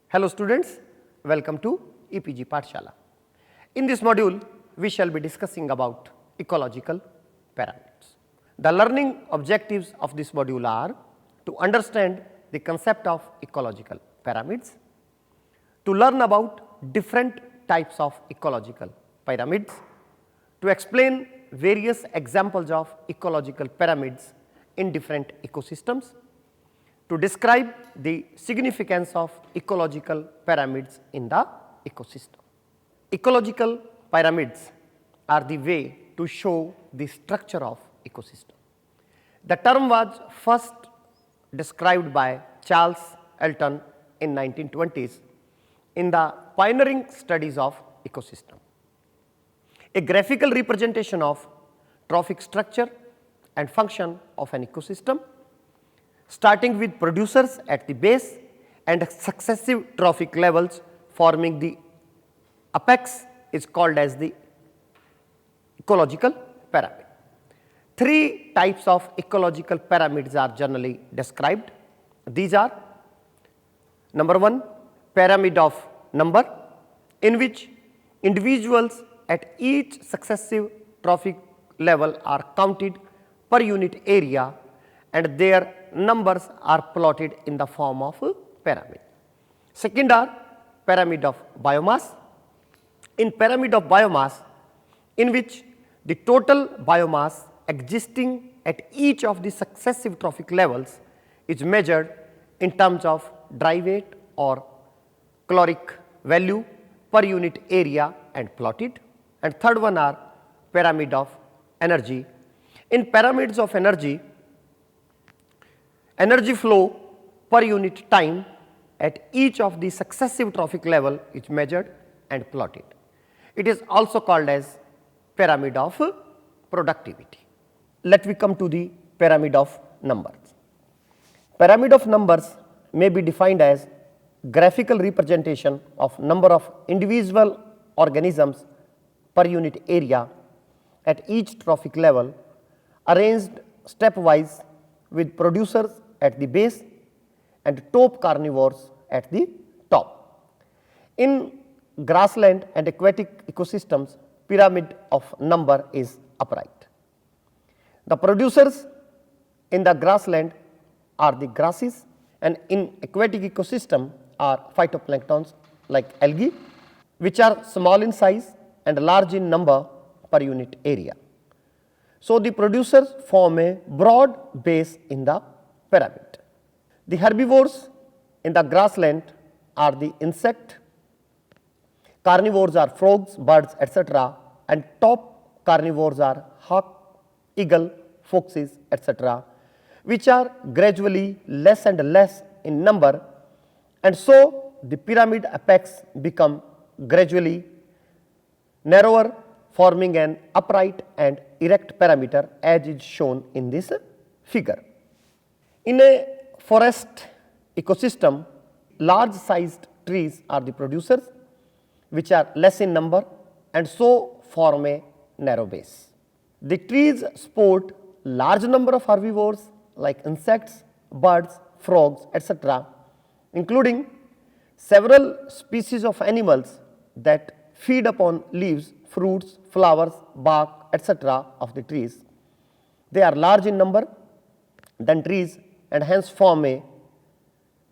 Hello students, welcome to EPG Pathshala. In this module, we shall be discussing about ecological pyramids. The learning objectives of this module are to understand the concept of ecological pyramids, to learn about different types of ecological pyramids, to explain various examples of ecological pyramids in different ecosystems, to describe the significance of ecological pyramids in the ecosystem. Ecological pyramids are the way to show the structure of ecosystem. The term was first described by Charles Elton in 1920s in the pioneering studies of ecosystem. A graphical representation of trophic structure and function of an ecosystem, starting with producers at the base and successive trophic levels forming the apex is called as the ecological pyramid. Three types of ecological pyramids are generally described. These are: number one, pyramid of number, in which individuals at each successive trophic level are counted per unit area and their numbers are plotted in the form of a pyramid. Second are pyramid of biomass. In pyramid of biomass, in which the total biomass existing at each of the successive trophic levels is measured in terms of dry weight or caloric value per unit area and plotted. And third one are pyramid of energy. In pyramids of energy flow per unit time at each of the successive trophic level is measured and plotted. It is also called as pyramid of productivity. Let me come to the pyramid of numbers. Pyramid of numbers may be defined as graphical representation of number of individual organisms per unit area at each trophic level, arranged stepwise with producers at the base and top carnivores at the top. In grassland and aquatic ecosystems, pyramid of number is upright. The producers in the grassland are the grasses, and in aquatic ecosystem are phytoplanktons like algae, which are small in size and large in number per unit area. So, the producers form a broad base in the pyramid. The herbivores in the grassland are the insect, carnivores are frogs, birds, etc., and top carnivores are hawk, eagle, foxes, etc., which are gradually less and less in number, and so the pyramid apex become gradually narrower, forming an upright and erect parameter as is shown in this figure. In a forest ecosystem, large sized trees are the producers, which are less in number and so form a narrow base. The trees support large number of herbivores like insects, birds, frogs, etc., including several species of animals that feed upon leaves, fruits, flowers, bark, etc. of the trees. They are large in number than trees and hence form a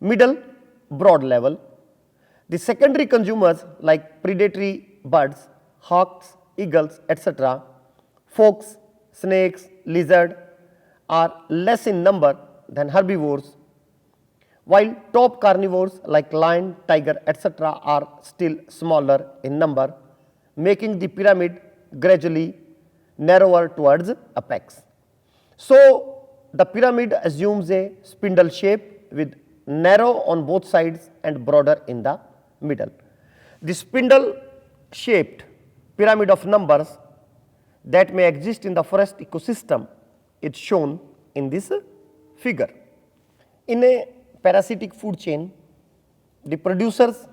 middle broad level. The secondary consumers like predatory birds, hawks, eagles, etc., fox, snakes, lizard are less in number than herbivores, while top carnivores like lion, tiger, etc. are still smaller in number, making the pyramid gradually narrower towards apex. So, the pyramid assumes a spindle shape with narrow on both sides and broader in the middle. The spindle shaped pyramid of numbers that may exist in the forest ecosystem is shown in this figure. In a parasitic food chain, the producers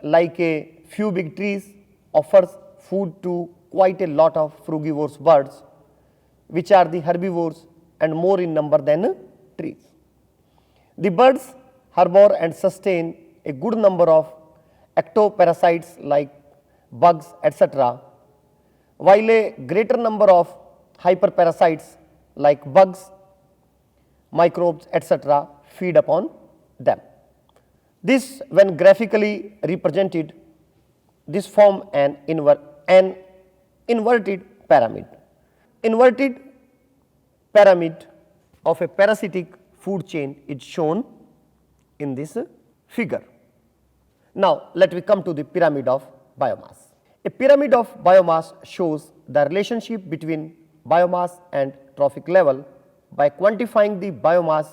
like a few big trees offers food to quite a lot of frugivorous birds, which are the herbivores and more in number than trees. The birds harbor and sustain a good number of ectoparasites like bugs, etc., while a greater number of hyperparasites like bugs, microbes, etc., feed upon them. This, when graphically represented, this form an inverted pyramid. Inverted pyramid of a parasitic food chain is shown in this figure. Now, let me come to the pyramid of biomass. A pyramid of biomass shows the relationship between biomass and trophic level by quantifying the biomass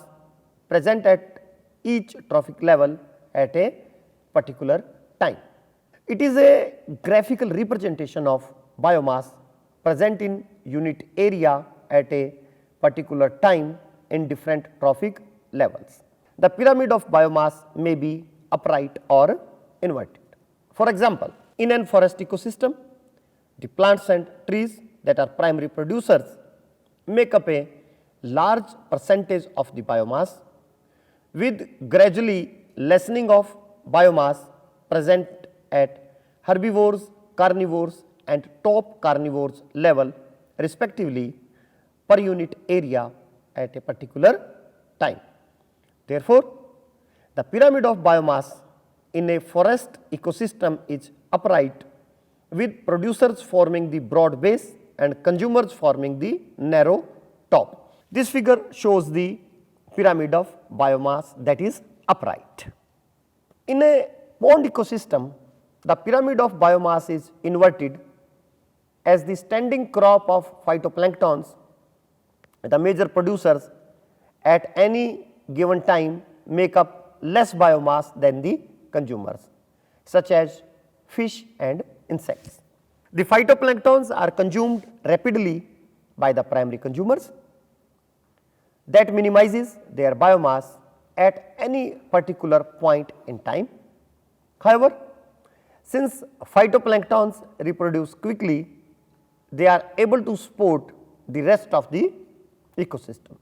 present at each trophic level at a particular time. It is a graphical representation of biomass present in unit area at a particular time in different trophic levels. The pyramid of biomass may be upright or inverted. For example, in an forest ecosystem, the plants and trees that are primary producers make up a large percentage of the biomass, with gradually lessening of biomass present at herbivores, carnivores and top carnivores level respectively per unit area at a particular time. Therefore, the pyramid of biomass in a forest ecosystem is upright, with producers forming the broad base and consumers forming the narrow top. This figure shows the pyramid of biomass that is upright. In a pond ecosystem, the pyramid of biomass is inverted as the standing crop of phytoplanktons, the major producers at any given time, make up less biomass than the consumers, such as fish and insects. The phytoplanktons are consumed rapidly by the primary consumers. That minimizes their biomass at any particular point in time. However, since phytoplanktons reproduce quickly, they are able to support the rest of the ecosystem.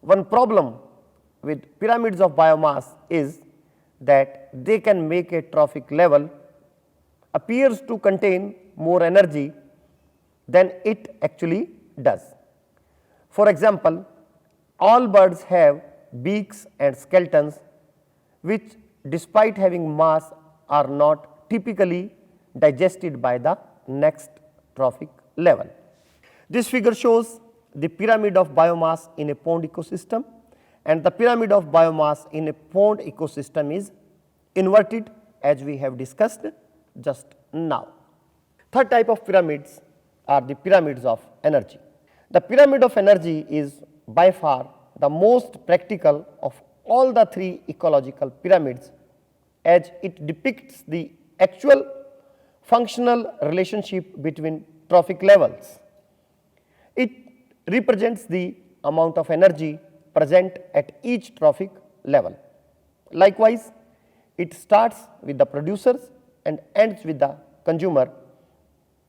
One problem with pyramids of biomass is that they can make a trophic level appears to contain more energy than it actually does. For example, all birds have beaks and skeletons which, despite having mass, are not typically digested by the next trophic level. This figure shows the pyramid of biomass in a pond ecosystem, and the pyramid of biomass in a pond ecosystem is inverted, as we have discussed just now. Third type of pyramids are the pyramids of energy. The pyramid of energy is by far the most practical of all the three ecological pyramids, as it depicts the actual functional relationship between trophic levels. It represents the amount of energy present at each trophic level. Likewise, it starts with the producers and ends with the consumer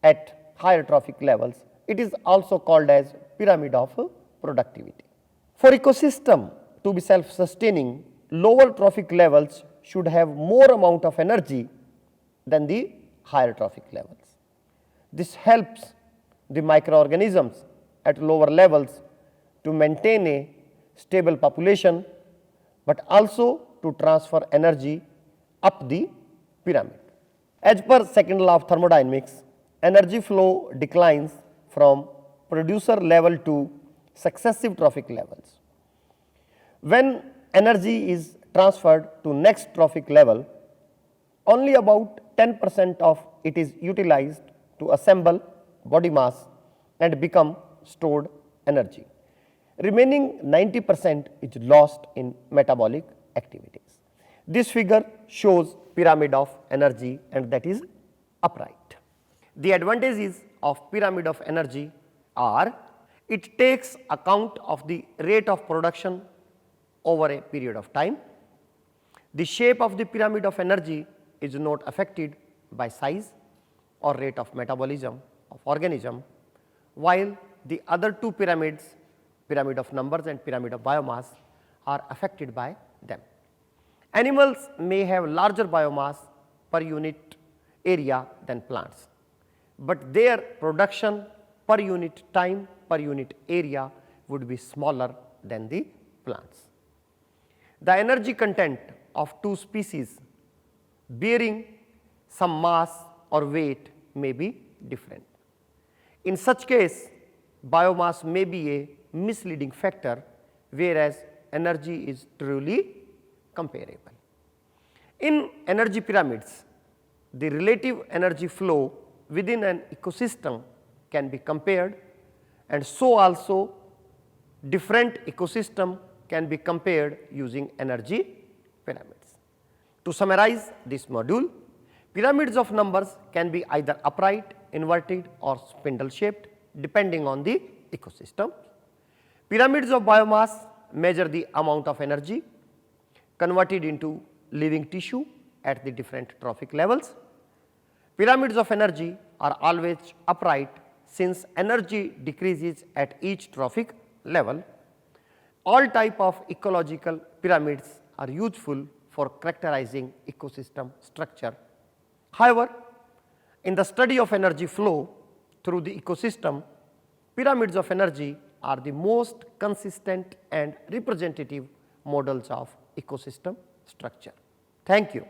at higher trophic levels. It is also called as pyramid of productivity. For ecosystem to be self-sustaining, lower trophic levels should have more amount of energy than the higher trophic levels. This helps the microorganisms at lower levels to maintain a stable population, but also to transfer energy up the pyramid. As per second law of thermodynamics, energy flow declines from producer level to successive trophic levels. When energy is transferred to next trophic level, only about 10% of it is utilized to assemble body mass and become stored energy. Remaining 90% is lost in metabolic activities. This figure shows pyramid of energy, and that is upright. The advantages of pyramid of energy are: it takes account of the rate of production over a period of time. The shape of the pyramid of energy is not affected by size or rate of metabolism of organism, while the other two pyramids, pyramid of numbers and pyramid of biomass, are affected by them. Animals may have larger biomass per unit area than plants, but their production per unit time per unit area would be smaller than the plants. The energy content of two species bearing some mass or weight may be different. In such case, biomass may be a misleading factor, whereas energy is truly comparable. In energy pyramids, the relative energy flow within an ecosystem can be compared, and so also different ecosystem can be compared using energy pyramids. To summarize this module, pyramids of numbers can be either upright, inverted or spindle shaped depending on the ecosystem. Pyramids of biomass measure the amount of energy converted into living tissue at the different trophic levels. Pyramids of energy are always upright since energy decreases at each trophic level. All type of ecological pyramids are useful for characterizing ecosystem structure. However, in the study of energy flow through the ecosystem, pyramids of energy are the most consistent and representative models of ecosystem structure. Thank you.